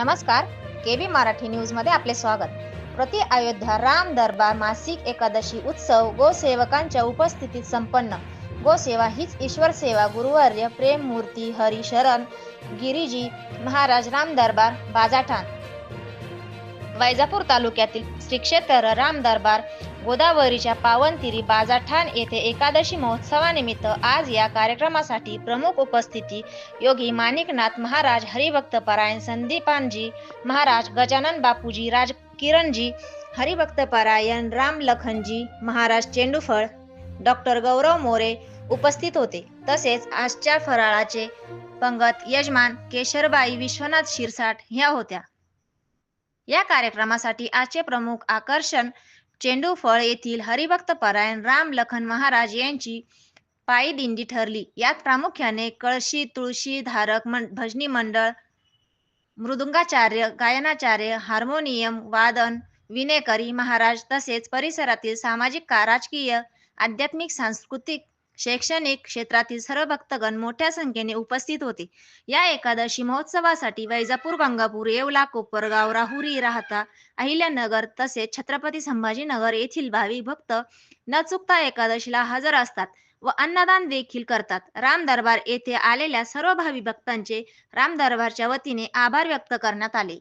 नमस्कार. KB Marathi news मध्ये आपले स्वागत. प्रति अयोध्या राम दरबार मासिक एकादशी उत्सव गोसेवकांच्या उपस्थितीत संपन्न. गोसेवा हीच ईश्वर सेवा. गुरुवर्य प्रेम मूर्ती हरी शरण गिरीजी महाराज राम दरबार बाजाठाण. वैजापूर तालुक्यातील श्री क्षेत्र राम दरबार गोदावरीच्या पावन तीरी बाजाठाण येथे एकादशी महोत्सवानिमित्त आज या कार्यक्रमासाठी प्रमुख उपस्थिती योगी माणिकनाथ महाराज, हरिभक्त परायण संदीपानजी महाराज, गजानन बापूजी राज, किरणजी हरिभक्त परायण, राम लखनजी महाराज चेंडूफळ, डॉक्टर गौरव मोरे उपस्थित होते. तसेच आजच्या फराळाचे पंगत यजमान केशरबाई विश्वनाथ शिरसाट ह्या होत्या. या कार्यक्रमासाठी आजचे प्रमुख आकर्षण चेंडूफळ येथील हरिभक्त परायण राम लखन महाराज यांची पायी दिंडी ठरली. यात प्रामुख्याने कळशी, तुळशी धारक, भजनी मंडळ, मृदुंगाचार्य, गायनाचार्य, हार्मोनियम वादन, विनेकरी महाराज तसेच परिसरातील सामाजिक, राजकीय, आध्यात्मिक, सांस्कृतिक, शैक्षणिक क्षेत्रातील सर्व भक्तगण मोठ्या संख्येने उपस्थित होते. या एकादशी महोत्सवासाठी वैजापूर, गंगापूर, येवला, कोपरगाव, राहुरी, राहता, अहिल्यानगर तसेच छत्रपती संभाजीनगर येथील भाविक भक्त न चुकता एकादशीला हजर असतात व अन्नदान देखील करतात. राम दरबार येथे आलेल्या सर्व भाविक भक्तांचे राम दरबारच्या वतीने आभार व्यक्त करण्यात आले.